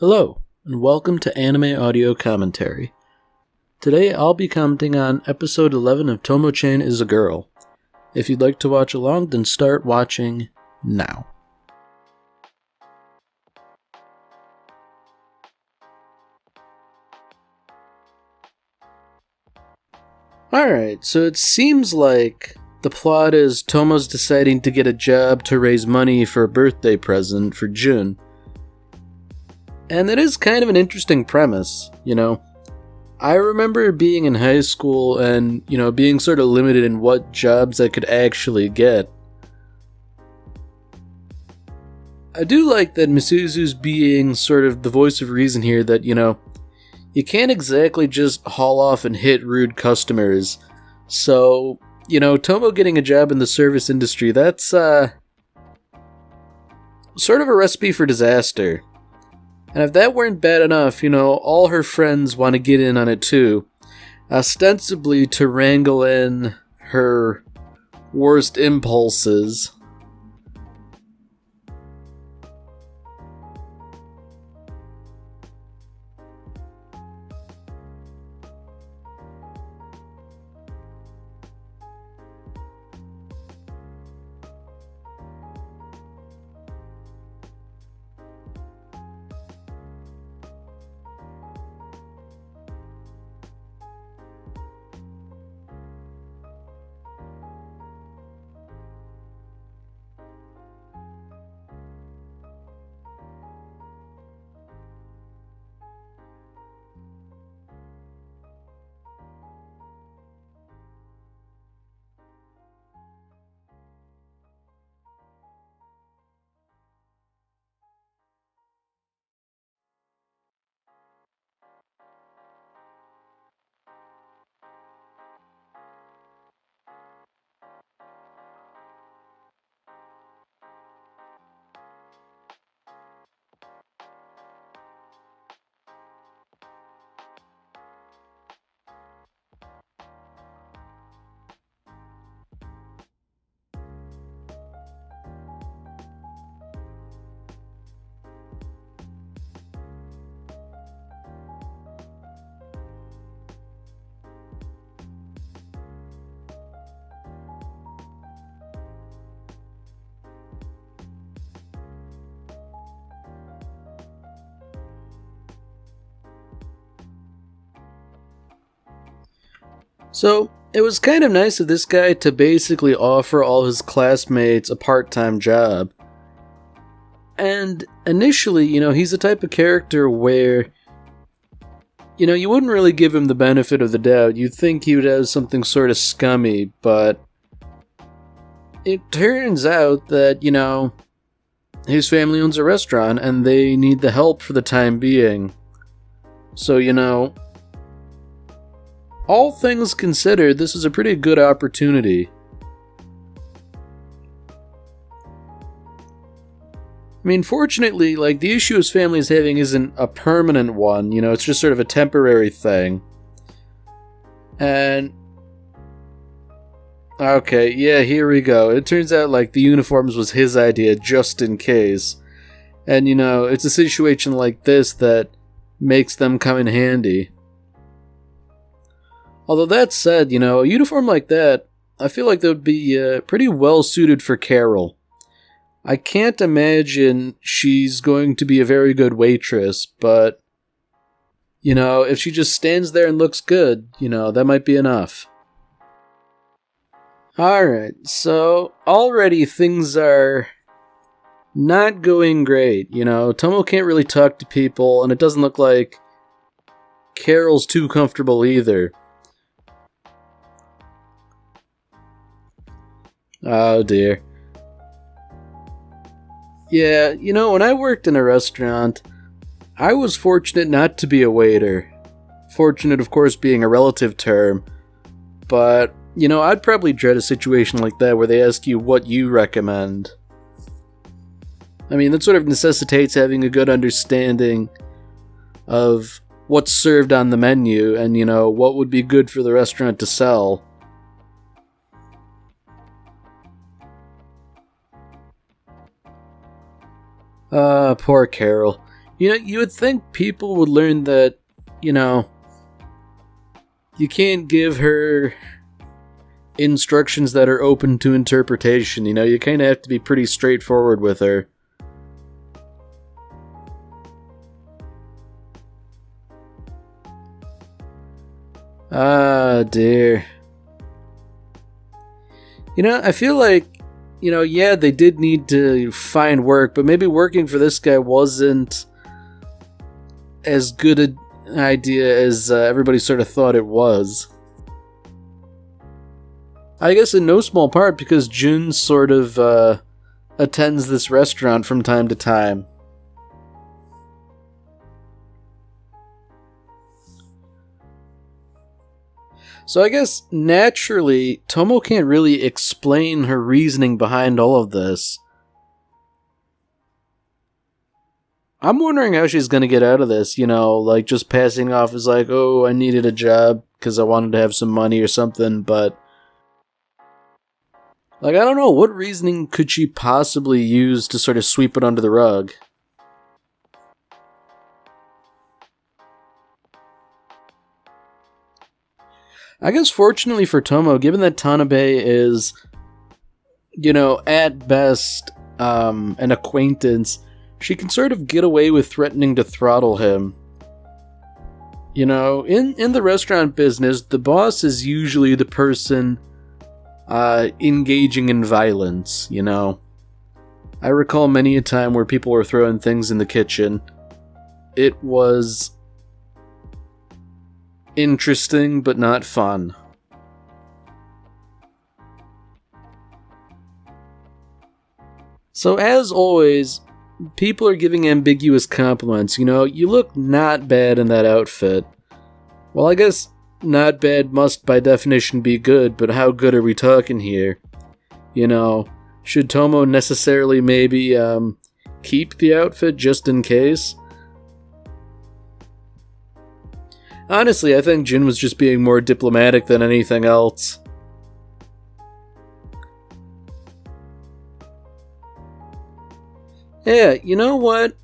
Hello, and welcome to Anime Audio Commentary. Today I'll be commenting on episode 11 of Tomo-Chan is a Girl. If you'd like to watch along, then start watching now. Alright, so it seems like the plot is Tomo's deciding to get a job to raise money for a birthday present for Jun. And it is kind of an interesting premise, you know. I remember being in high school and, being sort of limited in what jobs I could actually get. I do like that Misuzu's being sort of the voice of reason here that, you can't exactly just haul off and hit rude customers. So, Tomo getting a job in the service industry, that's, sort of a recipe for disaster. And if that weren't bad enough, all her friends want to get in on it too. Ostensibly to wrangle in her worst impulses. So, it was kind of nice of this guy to basically offer all his classmates a part-time job. And initially, he's the type of character where, you wouldn't really give him the benefit of the doubt. You'd think he would have something sort of scummy, but it turns out that, his family owns a restaurant and they need the help for the time being. So, all things considered, this is a pretty good opportunity. I mean, fortunately, the issue his family is having isn't a permanent one, it's just sort of a temporary thing. And... okay, yeah, here we go. It turns out, the uniforms was his idea, just in case. And, it's a situation like this that makes them come in handy. Although that said, a uniform like that, I feel like that would be pretty well suited for Carol. I can't imagine she's going to be a very good waitress, but, if she just stands there and looks good, that might be enough. Alright, so already things are not going great, Tomo can't really talk to people, and it doesn't look like Carol's too comfortable either. Oh dear. Yeah, when I worked in a restaurant, I was fortunate not to be a waiter. Fortunate, of course, being a relative term. But, I'd probably dread a situation like that where they ask you what you recommend. I mean, that sort of necessitates having a good understanding of what's served on the menu and, what would be good for the restaurant to sell. Poor Carol. You would think people would learn that, you know, you can't give her instructions that are open to interpretation. You kind of have to be pretty straightforward with her. Ah, dear. I feel like, yeah, they did need to find work, but maybe working for this guy wasn't as good an idea as everybody sort of thought it was. I guess in no small part because Jun sort of attends this restaurant from time to time. So I guess, naturally, Tomo can't really explain her reasoning behind all of this. I'm wondering how she's gonna get out of this, like just passing off as like, oh, I needed a job because I wanted to have some money or something, but... like, I don't know, what reasoning could she possibly use to sort of sweep it under the rug? I guess fortunately for Tomo, given that Tanabe is, at best, an acquaintance, she can sort of get away with threatening to throttle him. In the restaurant business, the boss is usually the person engaging in violence, I recall many a time where people were throwing things in the kitchen. It was interesting, but not fun. So as always, people are giving ambiguous compliments. You look not bad in that outfit. Well, I guess not bad must by definition be good, but how good are we talking here? Should Tomo necessarily maybe keep the outfit just in case? Honestly, I think Jin was just being more diplomatic than anything else. Yeah, you know what?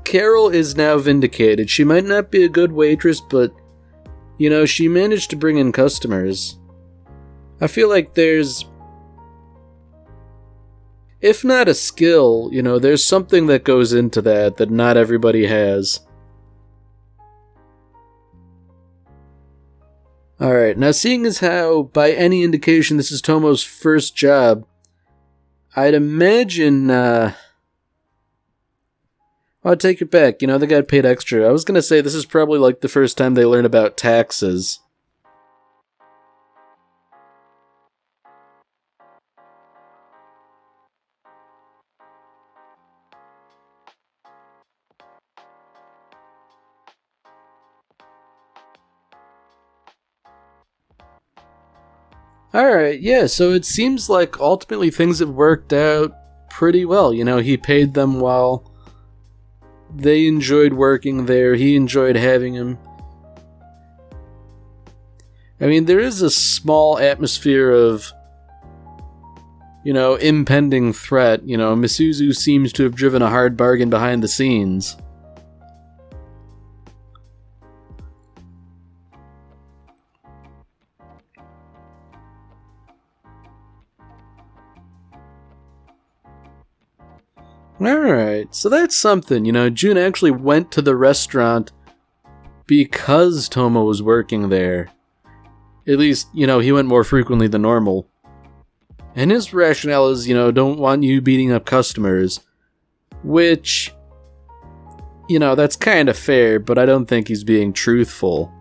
Carol is now vindicated. She might not be a good waitress, but, she managed to bring in customers. I feel like there's... if not a skill, there's something that goes into that not everybody has. Alright, now seeing as how, by any indication, this is Tomo's first job, I'd imagine, I'll take it back, they got paid extra. I was gonna say this is probably like the first time they learn about taxes. Alright, yeah, so it seems like ultimately things have worked out pretty well. He paid them well. They enjoyed working there. He enjoyed having him. I mean, there is a small atmosphere of, impending threat. Misuzu seems to have driven a hard bargain behind the scenes. Alright, so that's something. Jun actually went to the restaurant because Tomo was working there. At least, he went more frequently than normal. And his rationale is, don't want you beating up customers. Which, that's kind of fair, but I don't think he's being truthful.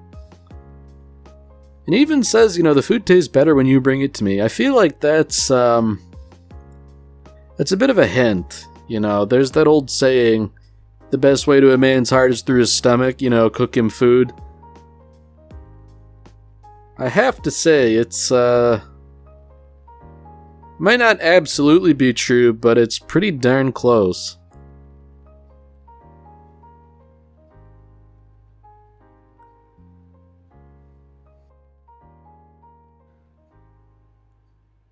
And he even says, the food tastes better when you bring it to me. I feel like that's a bit of a hint. There's that old saying, the best way to a man's heart is through his stomach, cook him food. I have to say, it's, might not absolutely be true, but it's pretty darn close.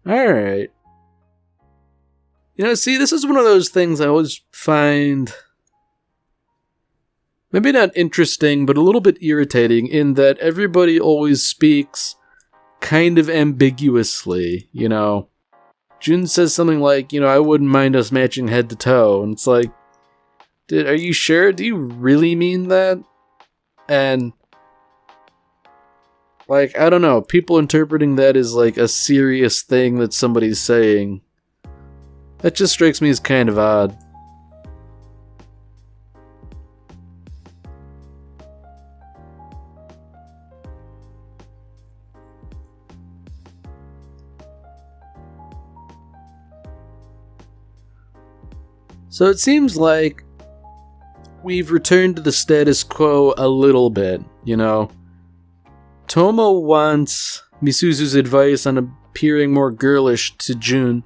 Alright. See, this is one of those things I always find maybe not interesting, but a little bit irritating in that everybody always speaks kind of ambiguously, you know. Jun says something like, I wouldn't mind us matching head to toe, and it's like, dude, are you sure? Do you really mean that? And, like, I don't know, people interpreting that as, like, a serious thing that somebody's saying, that just strikes me as kind of odd. So it seems like we've returned to the status quo a little bit, Tomo wants Misuzu's advice on appearing more girlish to Jun.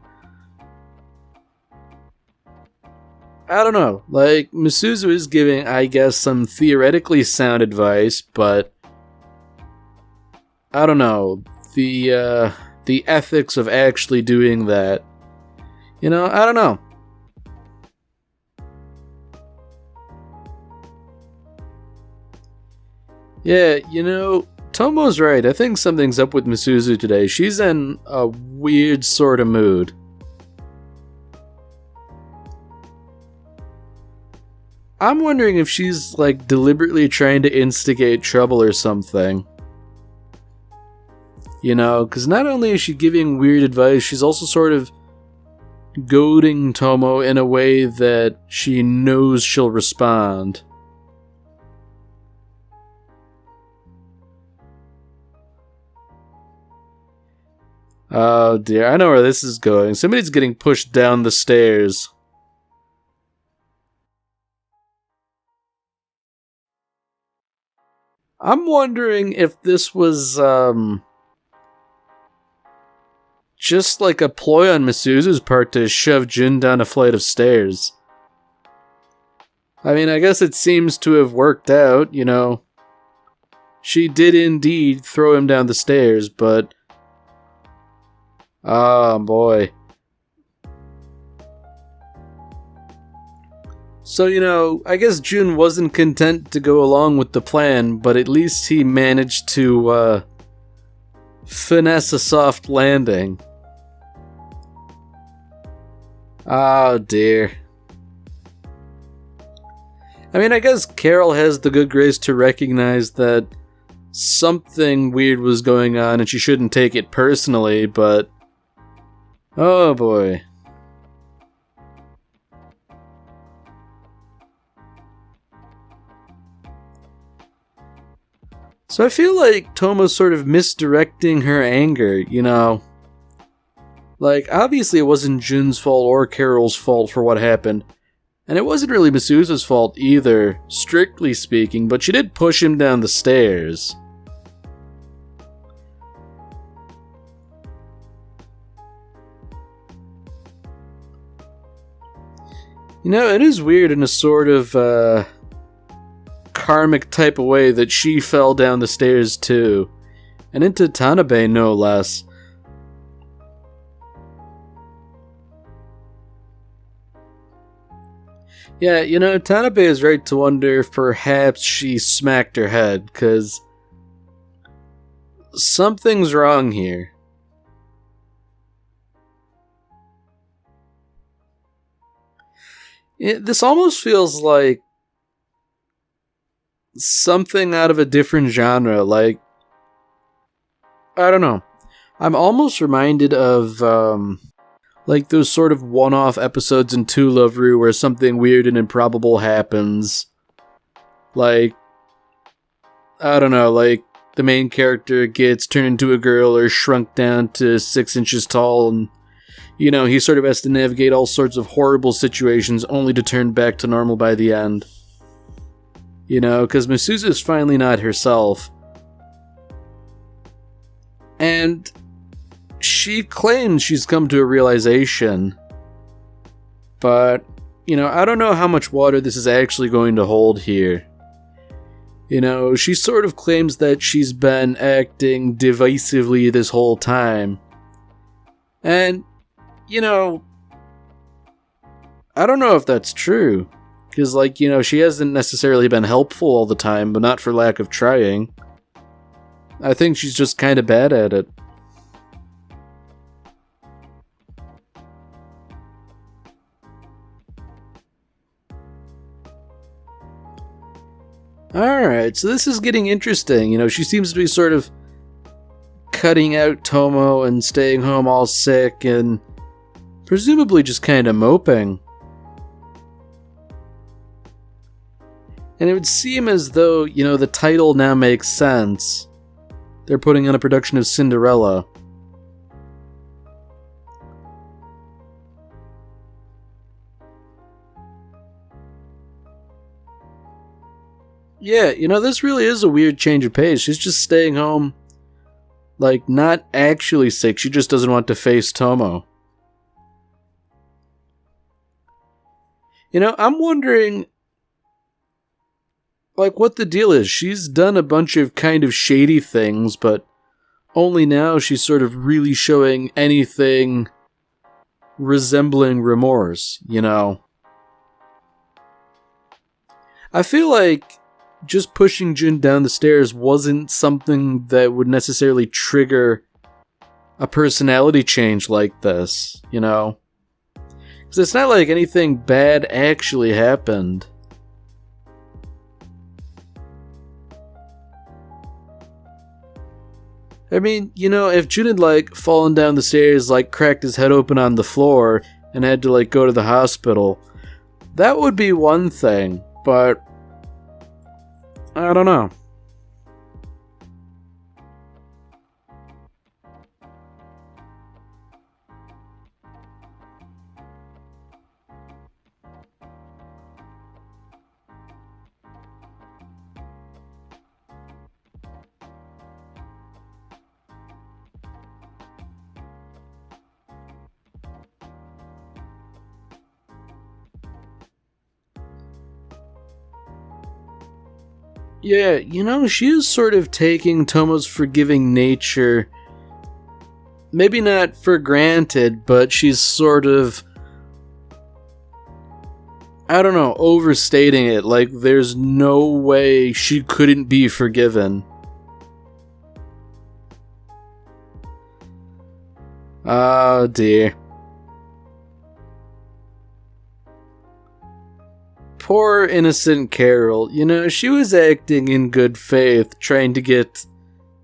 I don't know, like, Misuzu is giving, I guess, some theoretically sound advice, but I don't know, the ethics of actually doing that, I don't know. Yeah, Tomo's right. I think something's up with Misuzu today. She's in a weird sort of mood. I'm wondering if she's, like, deliberately trying to instigate trouble or something. Because not only is she giving weird advice, she's also sort of goading Tomo in a way that she knows she'll respond. Oh dear, I know where this is going. Somebody's getting pushed down the stairs. I'm wondering if this was, just like a ploy on Misuzu's part to shove Jun down a flight of stairs. I mean, I guess it seems to have worked out, She did indeed throw him down the stairs, but... oh boy. So, I guess Jun wasn't content to go along with the plan, but at least he managed to, finesse a soft landing. Oh dear. I mean, I guess Carol has the good grace to recognize that something weird was going on and she shouldn't take it personally, but... oh boy. So I feel like Tomo's sort of misdirecting her anger, Like, obviously it wasn't Jun's fault or Carol's fault for what happened. And it wasn't really Misuzu's fault either, strictly speaking, but she did push him down the stairs. It is weird in a sort of, karmic type of way that she fell down the stairs too. And into Tanabe, no less. Yeah, Tanabe is right to wonder if perhaps she smacked her head, because something's wrong here. This almost feels like something out of a different genre, like, I don't know. I'm almost reminded of, like those sort of one-off episodes in To Love Ru where something weird and improbable happens. Like, I don't know, like, the main character gets turned into a girl or shrunk down to 6 inches tall, and, he sort of has to navigate all sorts of horrible situations only to turn back to normal by the end. Because Misuzu's finally not herself. And she claims she's come to a realization. But, I don't know how much water this is actually going to hold here. She sort of claims that she's been acting divisively this whole time. And, I don't know if that's true. Because, like, you know, she hasn't necessarily been helpful all the time, but not for lack of trying. I think she's just kind of bad at it. Alright, so this is getting interesting. You know, she seems to be sort of cutting out Tomo and staying home all sick and presumably just kind of moping. And it would seem as though, you know, the title now makes sense. They're putting on a production of Cinderella. Yeah, you know, this really is a weird change of pace. She's just staying home, like, not actually sick. She just doesn't want to face Tomo. You know, I'm wondering, like, what the deal is. She's done a bunch of kind of shady things, but only now she's sort of really showing anything resembling remorse, you know? I feel like just pushing Jun down the stairs wasn't something that would necessarily trigger a personality change like this, you know? Because it's not like anything bad actually happened. I mean, you know, if Jun had, like, fallen down the stairs, like, cracked his head open on the floor, and had to, like, go to the hospital, that would be one thing, but I don't know. Yeah, you know, she is sort of taking Tomo's forgiving nature, maybe not for granted, but she's sort of, I don't know, overstating it. Like, there's no way she couldn't be forgiven. Oh dear. Poor innocent Carol. You know, she was acting in good faith, trying to get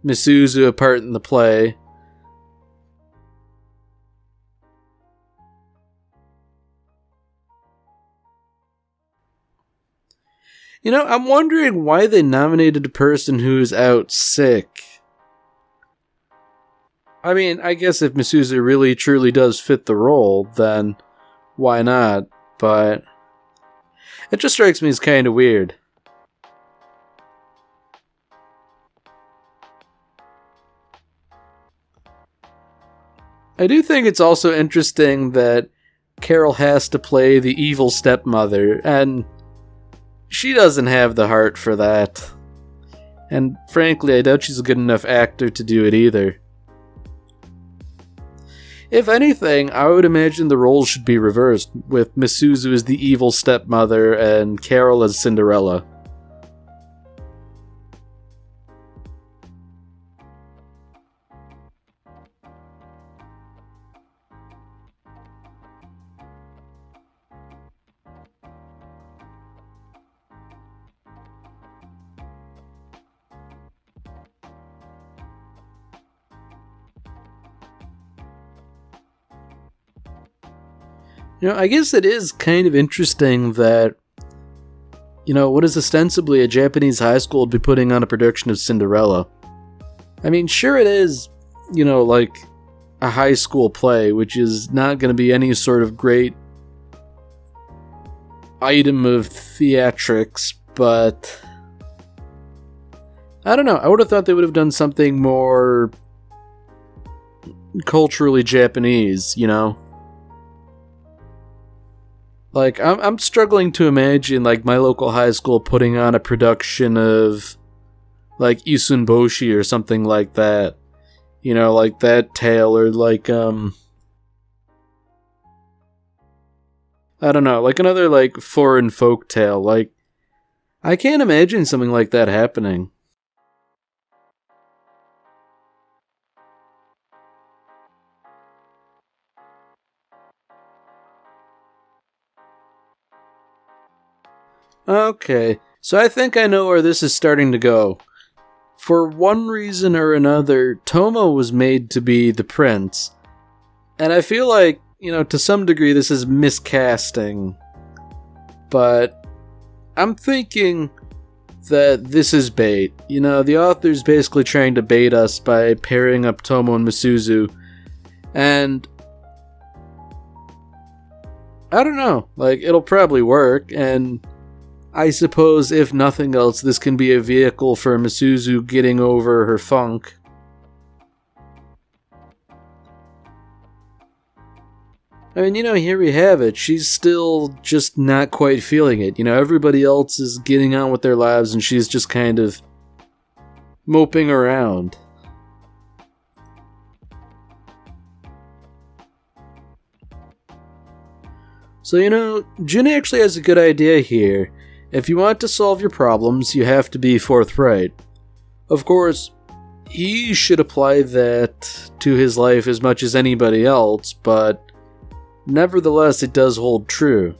Misuzu a part in the play. You know, I'm wondering why they nominated a person who's out sick. I mean, I guess if Misuzu really truly does fit the role, then why not? But it just strikes me as kind of weird. I do think it's also interesting that Carol has to play the evil stepmother, and she doesn't have the heart for that. And frankly, I doubt she's a good enough actor to do it either. If anything, I would imagine the roles should be reversed, with Misuzu as the evil stepmother and Carol as Cinderella. You know, I guess it is kind of interesting that, you know, what is ostensibly a Japanese high school would be putting on a production of Cinderella. I mean, sure it is, you know, like a high school play, which is not going to be any sort of great item of theatrics, but I don't know. I would have thought they would have done something more culturally Japanese, you know? Like, I'm struggling to imagine, like, my local high school putting on a production of, like, Isunboshi or something like that. You know, like that tale, or like, I don't know, like another, like, foreign folktale. Like, I can't imagine something like that happening. Okay, so I think I know where this is starting to go. For one reason or another, Tomo was made to be the prince. And I feel like, to some degree this is miscasting. But I'm thinking that this is bait. The author's basically trying to bait us by pairing up Tomo and Misuzu. And I don't know, like, it'll probably work, and I suppose, if nothing else, this can be a vehicle for Misuzu getting over her funk. I mean, here we have it. She's still just not quite feeling it. Everybody else is getting on with their lives, and she's just kind of moping around. So, Jin actually has a good idea here. If you want to solve your problems, you have to be forthright. Of course, he should apply that to his life as much as anybody else, but nevertheless, it does hold true.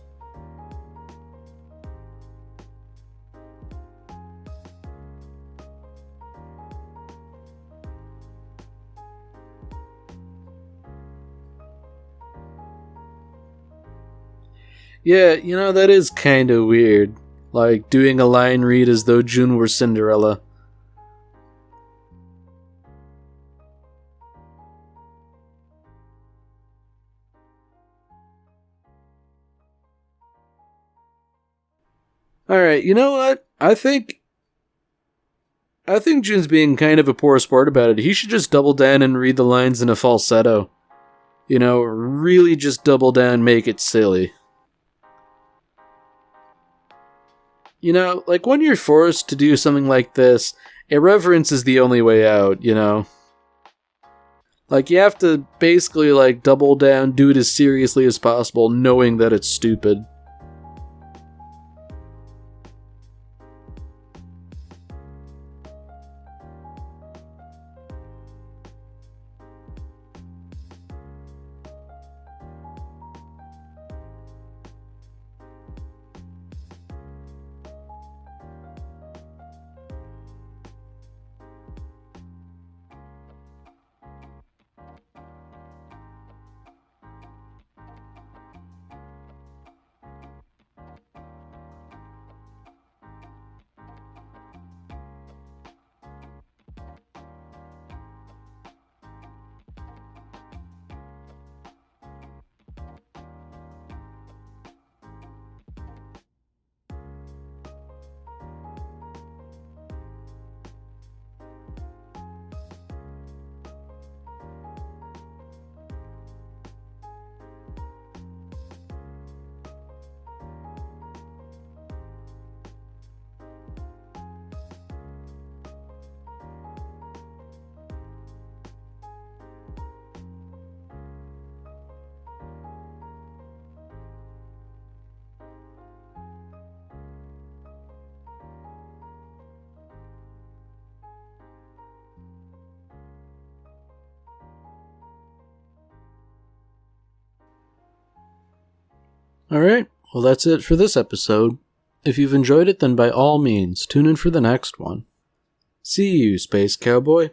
Yeah, that is kind of weird. Like, doing a line read as though Jun were Cinderella. Alright, you know what? I think Jun's being kind of a poor sport about it. He should just double down and read the lines in a falsetto. Really just double down, make it silly. Like, when you're forced to do something like this, irreverence is the only way out, Like, you have to basically, like, double down, do it as seriously as possible, knowing that it's stupid. Alright, well that's it for this episode. If you've enjoyed it, then by all means, tune in for the next one. See you, Space Cowboy.